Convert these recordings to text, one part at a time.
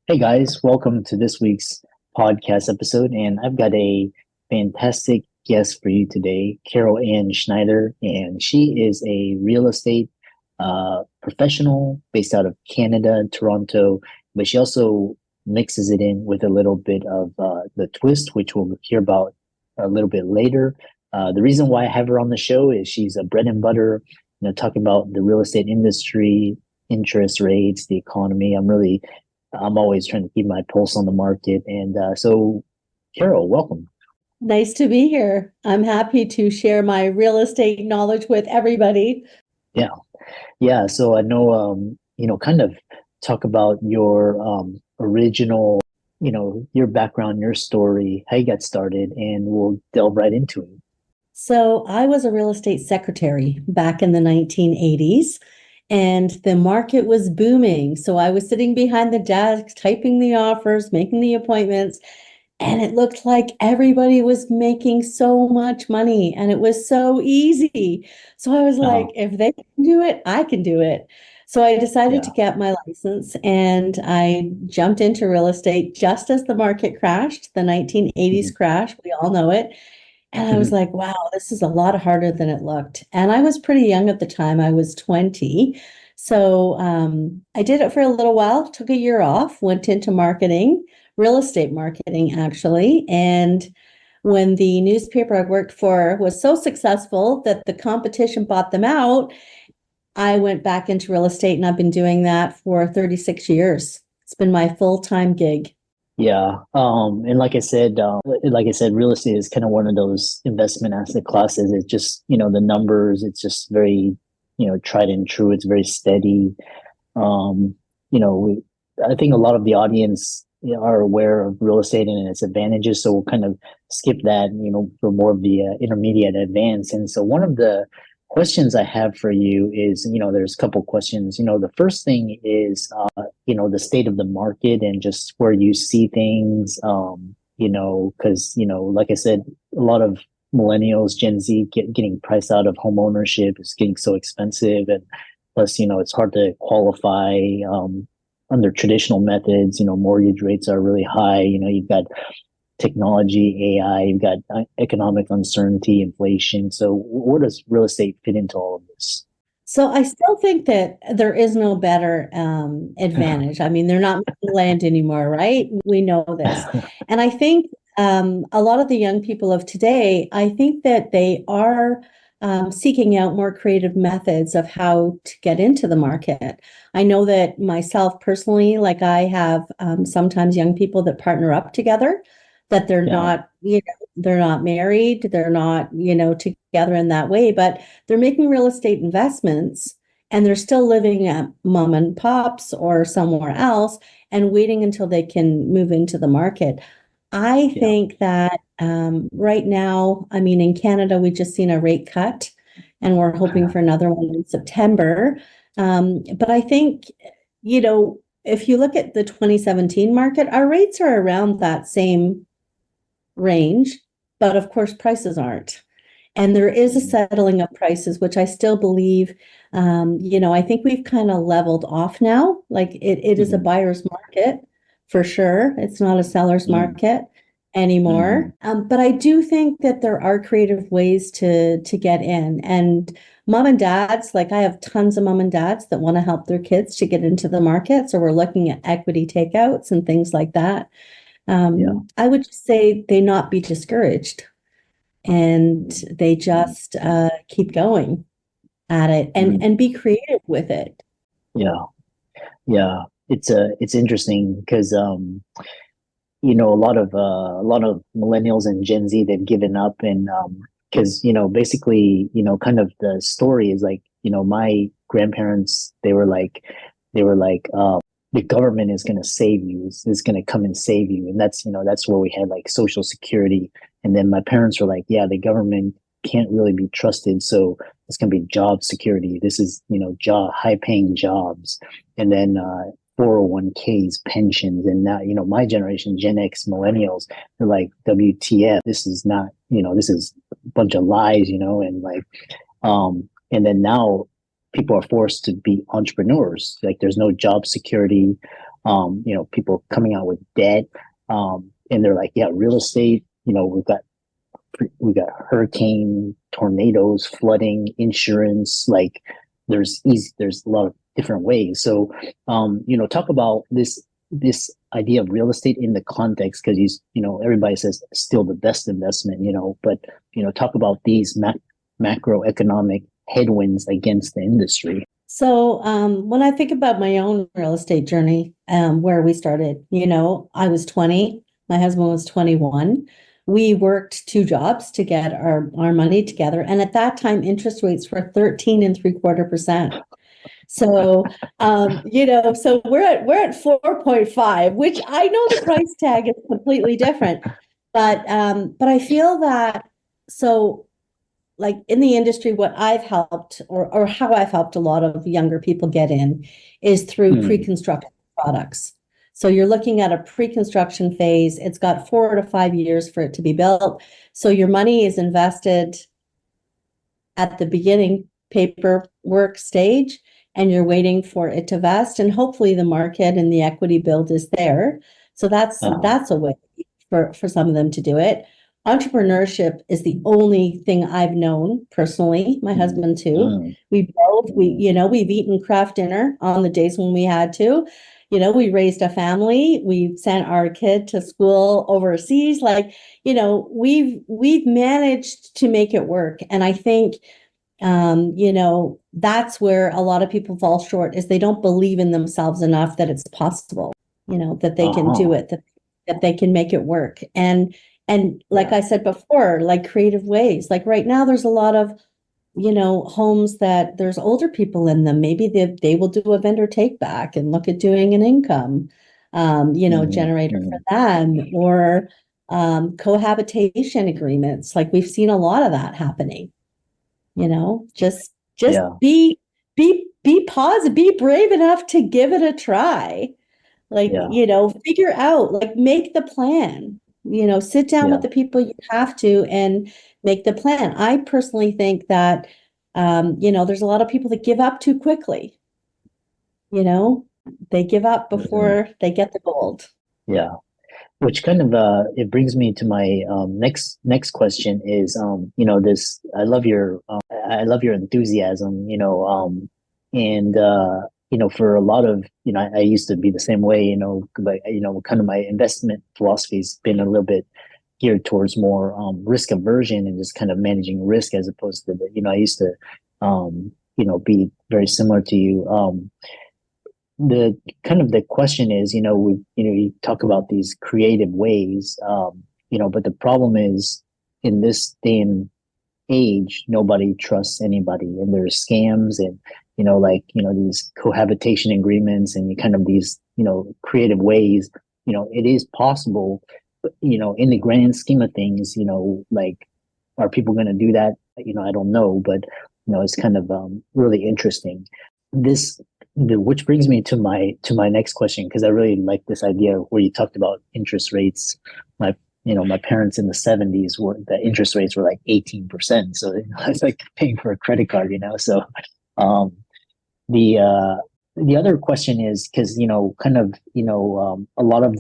Hey guys, welcome to this week's podcast episode. And I've got a fantastic guest for you today, Carol Anne Schneider. And she is a real estate professional based out of Canada, Toronto, but she also mixes it in with a little bit of the twist, which we'll hear about a little bit later. The reason why I have her on the show is she's a bread and butter, talking about the real estate industry, interest rates, the economy. I'm always trying to keep my pulse on the market. And Carol, welcome. Nice to be here. I'm happy to share my real estate knowledge with everybody. Yeah. Yeah. So I know, kind of talk about your original, your background, your story, how you got started, and we'll delve right into it. So, I was a real estate secretary back in the 1980s, and the market was booming. So, I was sitting behind the desk, typing the offers, making the appointments, and it looked like everybody was making so much money and it was so easy. So I was Uh, like, if they can do it, I can do it. So I decided to yeah. get my license and I jumped into real estate just as the market crashed, the 1980s Mhm. crash. We all know it. And I was like, wow, this is a lot harder than it looked. And I was pretty young at the time. I was 20. So I did it for a little while, took a year off, went into marketing, real estate marketing, actually. And when the newspaper I worked for was so successful that the competition bought them out, I went back into real estate and I've been doing that for 36 years. It's been my full-time gig. Yeah. And like I said, real estate is kind of one of those investment asset classes. It's just, the numbers, it's just very, tried and true. It's very steady. Um, you know, we, I think a lot of the audience, are aware of real estate and its advantages. So we'll kind of skip that, for more of the intermediate advance. And so one of the questions I have for you is, there's a couple questions. The first thing is, the state of the market and just where you see things. Because, like I said, a lot of millennials, Gen Z getting priced out of home ownership is getting so expensive. And plus, it's hard to qualify under traditional methods. Mortgage rates are really high. You've got technology, AI, you've got economic uncertainty, inflation. So where does real estate fit into all of this? So I still think that there is no better advantage. I mean, they're not making land anymore, right? We know this. And I think a lot of the young people of today, I think that they are seeking out more creative methods of how to get into the market. I know that myself personally, like I have sometimes young people that partner up together, that they're Yeah, not, they're not married, they're not, together in that way, but they're making real estate investments and they're still living at mom and pops or somewhere else and waiting until they can move into the market. I yeah, think that right now, I mean, in Canada, we just seen a rate cut and we're hoping for another one in September. But I think, if you look at the 2017 market, our rates are around that same range, but of course, prices aren't. And there is a mhm, settling of prices, which I still believe, I think we've kind of leveled off now. Like it is a mhm, buyer's market for sure. It's not a seller's mhm, market anymore. mhm. But I do think that there are creative ways to get in. And mom and dads, like I have tons of mom and dads that want to help their kids to get into the market. So we're looking at equity takeouts and things like that. Yeah, I would just say they not be discouraged and they mhm, just keep going at it and mhm. be creative with it. Yeah, yeah. It's interesting because a lot of millennials and Gen Z, they've given up. And because basically, kind of the story is like, my grandparents, they were like the government is going to save you, is going to come and save you. And that's where we had like social security. And then my parents were like, yeah, the government can't really be trusted, so it's going to be job security. This is, job high paying jobs. And then 401ks, pensions. And now, my generation, Gen X, millennials, they're like, WTF, this is not, this is a bunch of lies, and like, and then now people are forced to be entrepreneurs. Like there's no job security. people coming out with debt, and they're like, yeah, real estate. We've got hurricane, tornadoes, flooding, insurance. Like there's a lot of different ways. So, talk about this idea of real estate in the context because everybody says still the best investment, but talk about these macroeconomic headwinds against the industry. So when I think about my own real estate journey, where we started, I was 20, my husband was 21. We worked two jobs to get our money together. And at that time, interest rates were 13.75%. So, so we're at 4.5, which I know the price tag is completely different. But I feel that so like in the industry, what I've helped or how I've helped a lot of younger people get in is through Mm, pre-construction products. So you're looking at a pre-construction phase. It's got 4 to 5 years for it to be built. So your money is invested at the beginning paperwork stage, and you're waiting for it to vest, and hopefully the market and the equity build is there. So uh, that's a way for some of them to do it. Entrepreneurship is the only thing I've known personally, my mm, husband too. mm, We mm, we've eaten craft dinner on the days when we had to. We raised a family, we sent our kid to school overseas. Like, we've managed to make it work. And I think that's where a lot of people fall short is they don't believe in themselves enough that it's possible, that they can do uh-huh. it, that they can make it work. And like Yeah. I said before, like creative ways. Like right now, there's a lot of, homes that there's older people in them. Maybe they will do a vendor take back and look at doing an income, Hmm. generator for Hmm. them, or cohabitation agreements. Like we've seen a lot of that happening. Just Yeah. be positive, be brave enough to give it a try. Like, Yeah. figure out, like make the plan. Sit down with Yeah. the people you have to and make the plan. I personally think that there's a lot of people that give up too quickly. You know, they give up Hmm. before they get the gold. Yeah. Which kind of it brings me to my next question is this I love your enthusiasm, and for a lot of I used to be the same way, but kind of my investment philosophy has been a little bit geared towards more risk aversion and just kind of managing risk as opposed to I used to be very similar to you. The kind of the question is, you talk about these creative ways, but the problem is in this day and age, nobody trusts anybody, and there's scams and these cohabitation agreements and kind of these creative ways. It is possible, but in the grand scheme of things, like are people going to do that? I don't know, but it's kind of really interesting. This which brings me to my next question because I really like this idea where you talked about interest rates. My parents in the 70s were the interest rates were like 18%. So it's like paying for a credit card, so um the the other question is because kind of a lot of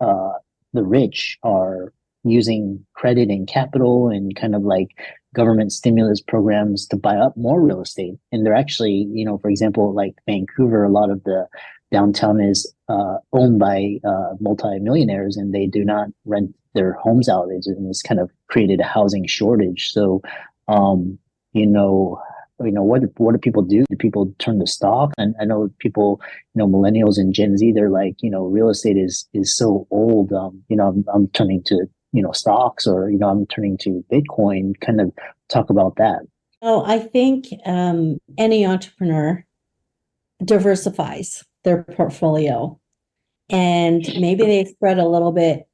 uh the rich are using credit and capital and kind of like government stimulus programs to buy up more real estate, and they're actually for example like Vancouver, a lot of the downtown is owned by multimillionaires, and they do not rent their homes out. It's kind of created a housing shortage. So um you know what do people do? Do people turn to stock? And I know people, millennials and Gen Z, they're like, real estate is so old. I'm turning to stocks, or I'm turning to Bitcoin. Kind of talk about that. Oh, I think any entrepreneur diversifies their portfolio, and maybe they spread a little bit,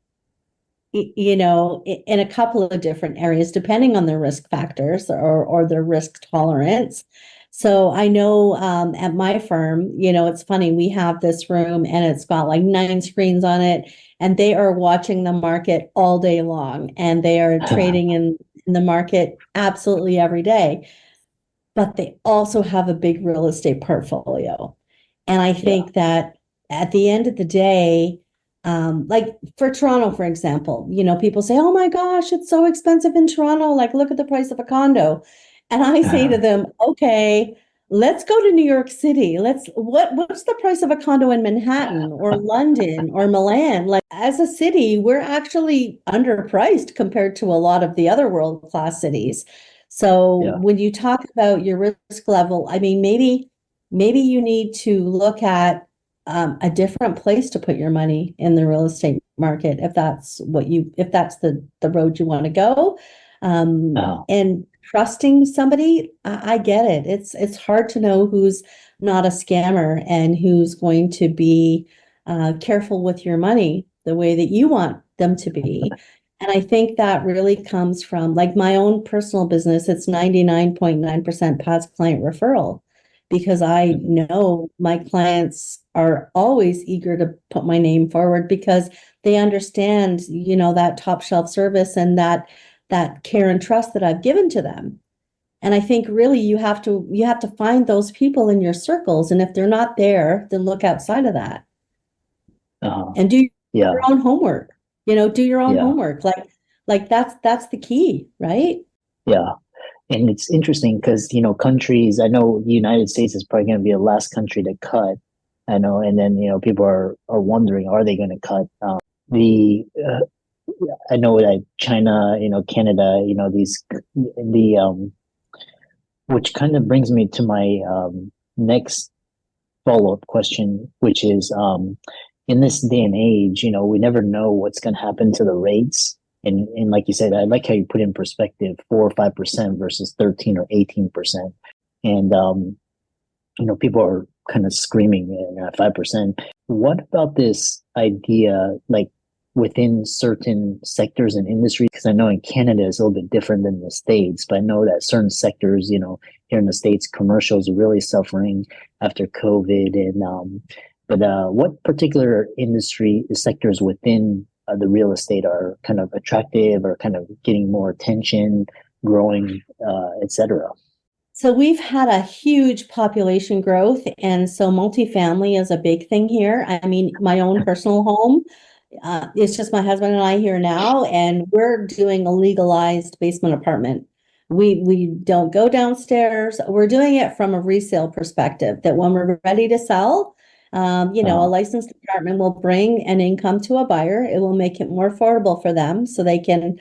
in a couple of different areas, depending on their risk factors or their risk tolerance. So I know at my firm, it's funny, we have this room and it's got like 9 screens on it, and they are watching the market all day long, and they are trading in the market absolutely every day. But they also have a big real estate portfolio. And I Yeah. think that at the end of the day, like for Toronto, for example, people say, "Oh my gosh, it's so expensive in Toronto. Like, look at the price of a condo." And I say to Uh, them, "Okay, let's go to New York City. What's the price of a condo in Manhattan or London or Milan? Like, as a city, we're actually underpriced compared to a lot of the other world-class cities." So yeah. when you talk about your risk level, I mean, maybe you need to look at a different place to put your money in the real estate market if that's the road you want to go. Uh, And trusting somebody, I get it. It's hard to know who's not a scammer and who's going to be careful with your money the way that you want them to be. And I think that really comes from like my own personal business. It's 99.9% past client referral because I mhm. know my clients are always eager to put my name forward because they understand, that top shelf service and that care and trust that I've given to them. And I think really you have to find those people in your circles. And if they're not there, then look outside of that uh, and do your yeah, own homework. Do your own yeah, homework. Like that's the key, right? yeah. And it's interesting because, countries, I know the United States is probably going to be the last country to cut. I know. And then, people are wondering, are they going to cut? The, I know that China, Canada, which kind of brings me to my next follow-up question, which is in this day and age, we never know what's going to happen to the rates. And like you said, I like how you put in perspective 4 or 5% versus 13 or 18%. And people are kind of screaming at 5%. What about this idea, like within certain sectors and industries? Because I know in Canada it's a little bit different than the States, but I know that certain sectors, here in the States, commercials are really suffering after COVID. And but what particular industry sectors within the real estate are kind of attractive or kind of getting more attention, growing, etc. So we've had a huge population growth, and so multifamily is a big thing here. I mean, my own personal home, it's just my husband and I here now, and we're doing a legalized basement apartment. We don't go downstairs. We're doing it from a resale perspective, that when we're ready to sell, a Uh, licensed apartment will bring an income to a buyer. It will make it more affordable for them so they can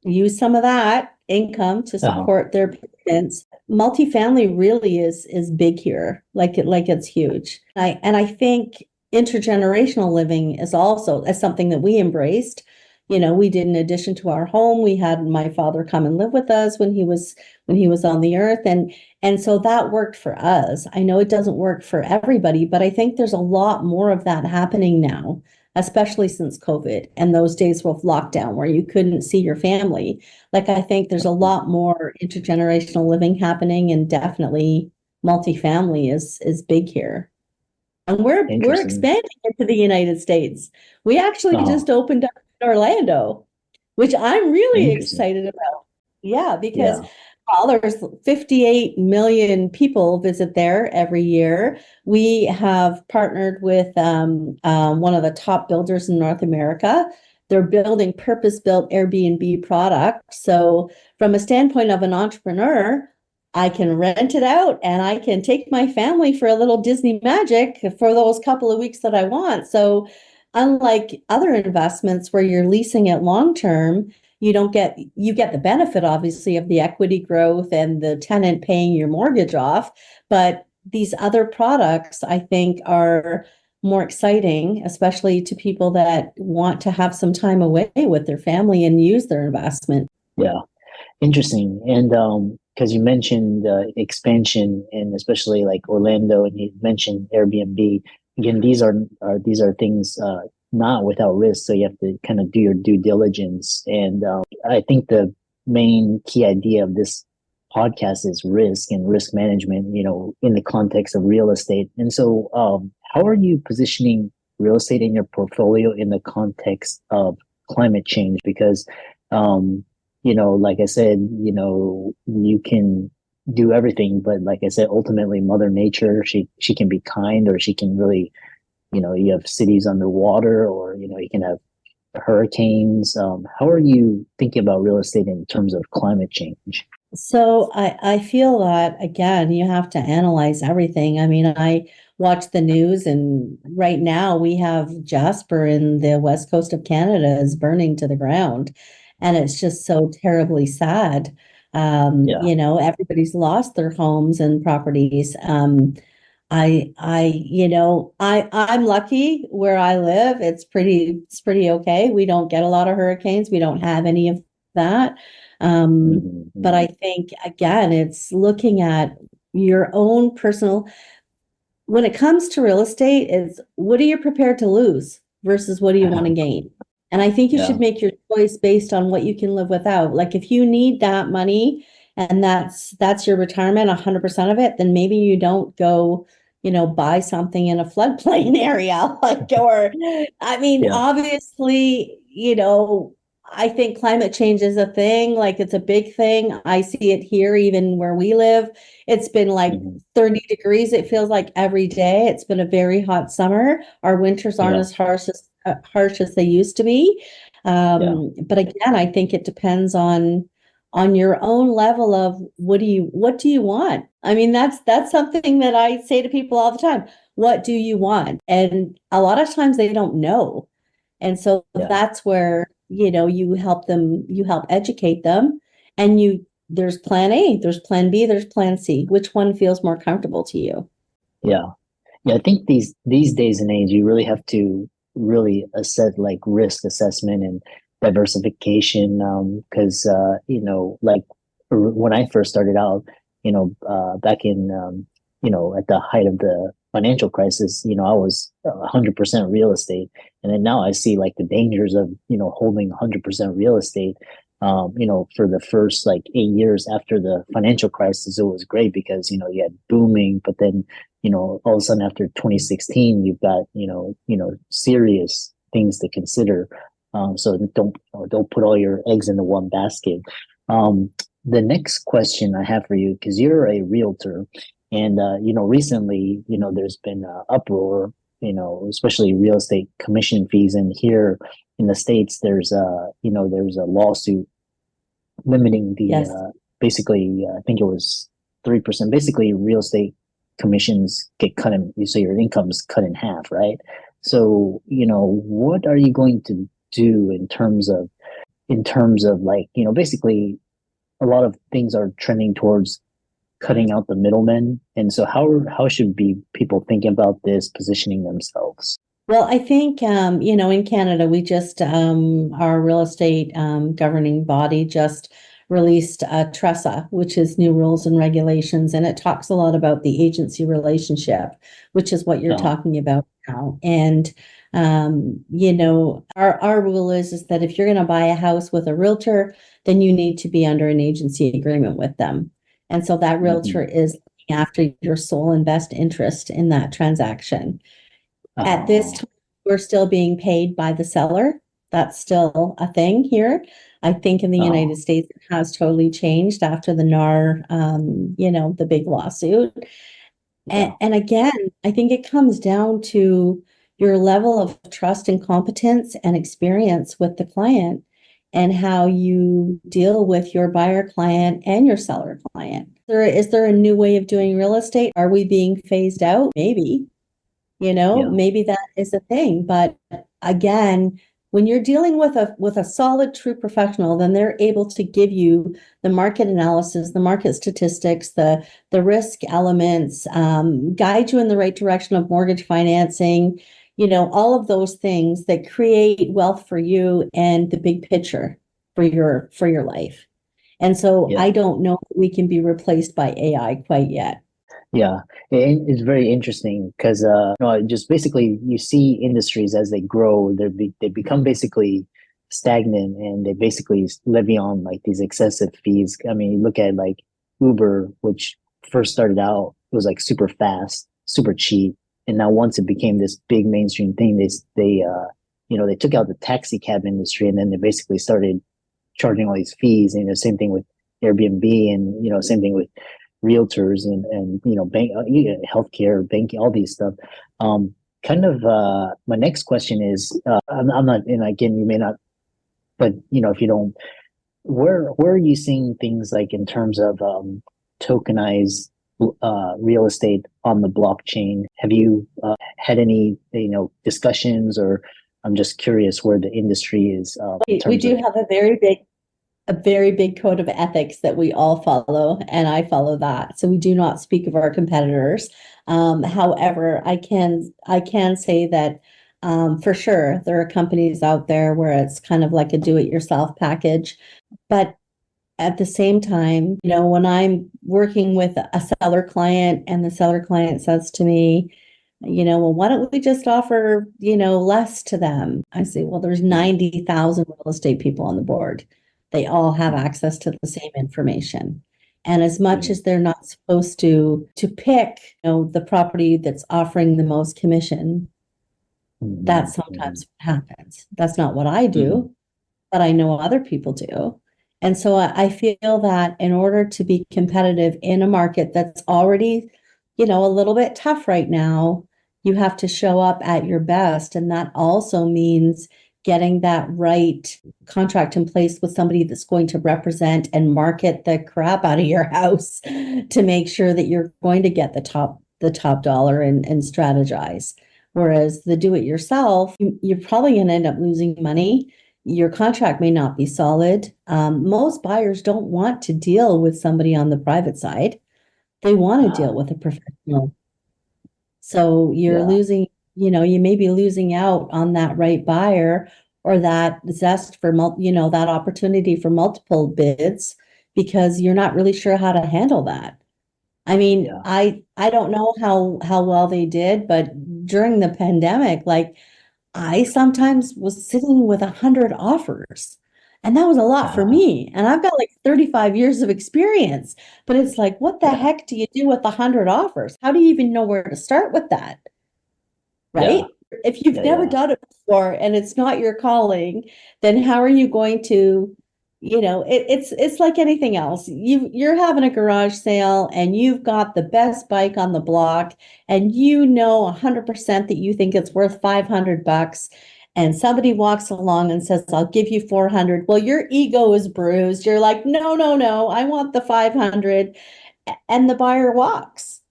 use some of that income to uh, support their payments. Multifamily really is big here, like it's huge. I think intergenerational living is also as something that we embraced. We did, in addition to our home, we had my father come and live with us when he was on the earth, and so that worked for us. I know it doesn't work for everybody, but I think there's a lot more of that happening now, especially since COVID and those days of lockdown where you couldn't see your family. Like, I think there's a lot more intergenerational living happening, and definitely multifamily is big here. And we're interesting. expanding into the United States. We actually Uh, just opened up in Orlando, which I'm really interesting. excited about. Yeah, because Yeah. there's 58 million people visit there every year. We have partnered with one of the top builders in North America. They're building purpose-built Airbnb products. So from a standpoint of an entrepreneur, I can rent it out and I can take my family for a little Disney magic for those couple of weeks that I want. So unlike other investments where you're leasing it long term, you get the benefit obviously of the equity growth and the tenant paying your mortgage off, but these other products I think are more exciting, especially to people that want to have some time away with their family and use their investment. Yeah. Interesting. And because you mentioned expansion and especially like Orlando, and you mentioned Airbnb. Again, these are things not without risk, so you have to kind of do your due diligence. And I think the main key idea of this podcast is risk and risk management, in the context of real estate. And so, how are you positioning real estate in your portfolio in the context of climate change? Because like I said, you can do everything, but like I said, ultimately Mother Nature, she can be kind, or she can really, you have cities underwater, or you can have hurricanes. How are you thinking about real estate in terms of climate change? So I feel that again, you have to analyze everything. I mean, I watch the news and right now we have Jasper in the west coast of Canada is burning to the ground. And it's just so terribly sad. Yeah. Everybody's lost their homes and properties. I'm lucky where I live. It's pretty okay. We don't get a lot of hurricanes. We don't have any of that. But Hmm. I think again, it's looking at your own personal, when it comes to real estate, it's what are you prepared to lose versus what do you want to gain? And I think you Yeah. should make your choice based on what you can live without. Like if you need that money and that's your retirement, 100% of it, then maybe you don't go, buy something in a floodplain area. Like, or I mean, Yeah. obviously, I think climate change is a thing, like it's a big thing. I see it here, even where we live. It's been like Hmm. 30 degrees, it feels like every day. It's been a very hot summer. Our winters aren't Yeah. as harsh as they used to be. Yeah. But again, I think it depends on your own level of what do you want? I mean, that's something that I say to people all the time. What do you want? And a lot of times they don't know. And so Yeah. that's where, you help educate them and there's plan A, there's plan B, there's plan C. Which one feels more comfortable to you? Yeah. Yeah, I think these days and age, you really have to really assess like risk assessment and diversification. Because like when I first started out, back in at the height of the financial crisis, I was 100% real estate, and then now I see like the dangers of holding 100% real estate. For the first like 8 years after the financial crisis, it was great because you had booming, but then all of a sudden after 2016, you've got, serious things to consider. So don't put all your eggs into one basket. The next question I have for you, because you're a realtor, and recently, there's been uproar, especially real estate commission fees, and here in the States, there's a lawsuit limiting the Yes. basically, I think it was 3%. Basically, real estate commissions get cut in, so your income's cut in half, right? So, what are you going to do in terms of like, basically a lot of things are trending towards cutting out the middlemen. And so how should be people thinking about this, positioning themselves? Well, I think, in Canada, we just, our real estate governing body just released TRESA, which is new rules and regulations, and it talks a lot about the agency relationship, which is what you're Uh, talking about now. And, our rule is that if you're going to buy a house with a realtor, then you need to be under an agency agreement with them. And so that realtor mhm. is looking after your sole and best interest in that transaction. At this uh, time, we're still being paid by the seller. That's still a thing here. I think in the uh, United States, it has totally changed after the NAR, the big lawsuit. yeah, And again, I think it comes down to your level of trust and competence and experience with the client and how you deal with your buyer client and your seller client. Is there a new way of doing real estate? Are we being phased out? Maybe. yeah, Maybe that is a thing. But again, when you're dealing with a solid, true professional, then they're able to give you the market analysis, the market statistics, the risk elements, guide you in the right direction of mortgage financing, all of those things that create wealth for you and the big picture for your life. And so yeah. I don't know if we can be replaced by AI quite yet. Yeah, it's very interesting because just basically you see industries as they grow, they become basically stagnant, and they basically levy on like these excessive fees. I mean, you look at like Uber, which first started out, it was like super fast, super cheap, and now once it became this big mainstream thing, they took out the taxi cab industry, and then they basically started charging all these fees. And the same thing with Airbnb, and same thing with realtors and bank, healthcare, banking, all these stuff. Kind of my next question is, I'm not, and again, you may not, but if you don't, where are you seeing things like in terms of tokenized real estate on the blockchain? Have you had any discussions, or I'm just curious where the industry is in We terms do of. have a very big code of ethics that we all follow, and I follow that. So we do not speak of our competitors. However, I can say that for sure there are companies out there where it's kind of like a do-it-yourself package, but at the same time, when I'm working with a seller client and the seller client says to me, well, why don't we just offer, less to them? I say, well, there's 90,000 real estate people on the board. They all have access to the same information. And as much as they're not supposed to pick, the property that's offering the most commission, that's sometimes what happens. That's not what I do, but I know other people do. And so I feel that in order to be competitive in a market that's already, a little bit tough right now, you have to show up at your best. And that also means getting that right contract in place with somebody that's going to represent and market the crap out of your house to make sure that you're going to get the top dollar and strategize. Whereas the do it yourself, you're probably going to end up losing money. Your contract may not be solid. Most buyers don't want to deal with somebody on the private side. They want to deal with a professional. So you're Yeah, losing, you may be losing out on that right buyer or that zest for, that opportunity for multiple bids because you're not really sure how to handle that. I mean, yeah, I don't know how well they did, but during the pandemic, like I sometimes was sitting with 100 offers, and that was a lot for uh, me. And I've got like 35 years of experience, but it's like, what the yeah, heck do you do with 100 offers? How do you even know where to start with that? yeah, Right? If you've yeah, never yeah, done it before and it's not your calling, then how are you going to, it's like anything else. You're having a garage sale and you've got the best bike on the block and 100% that you think it's worth 500 bucks and somebody walks along and says, "I'll give you 400." Well, your ego is bruised. You're like, "No, no, no. I want the 500." And the buyer walks.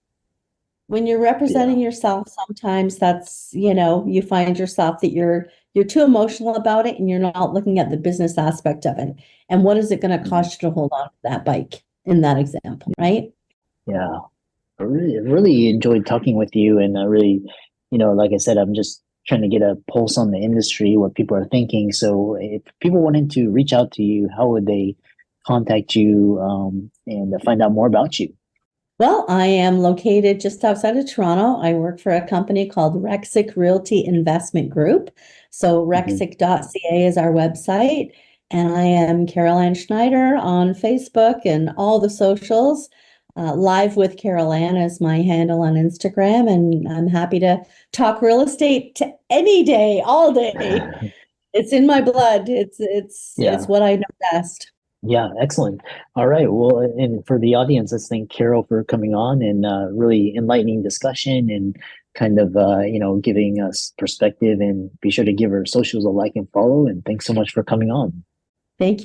When you're yeah. representing yourself, sometimes that's, you find yourself that you're too emotional about it and you're not looking at the business aspect of it. And what is it going to Mhm. cost you to hold on to that bike in that example, right? Yeah. I really enjoyed talking with you, and I really, like I said, I'm just trying to get a pulse on the industry, what people are thinking. So if people wanted to reach out to you, how would they contact you and find out more about you? Well, I am located just outside of Toronto. I work for a company called Rexic Realty Investment Group. So Hmm. rexic.ca is our website. And I am Carol Anne Schneider on Facebook and all the socials. Live with Carol Anne is my handle on Instagram. And I'm happy to talk real estate to any day, all day. It's in my blood. It's Yeah. what I know best. Yeah, excellent. All right. Well, and for the audience, let's thank Carol for coming on and really enlightening discussion and kind of giving us perspective. And be sure to give her socials a like and follow. And thanks so much for coming on. Thank you.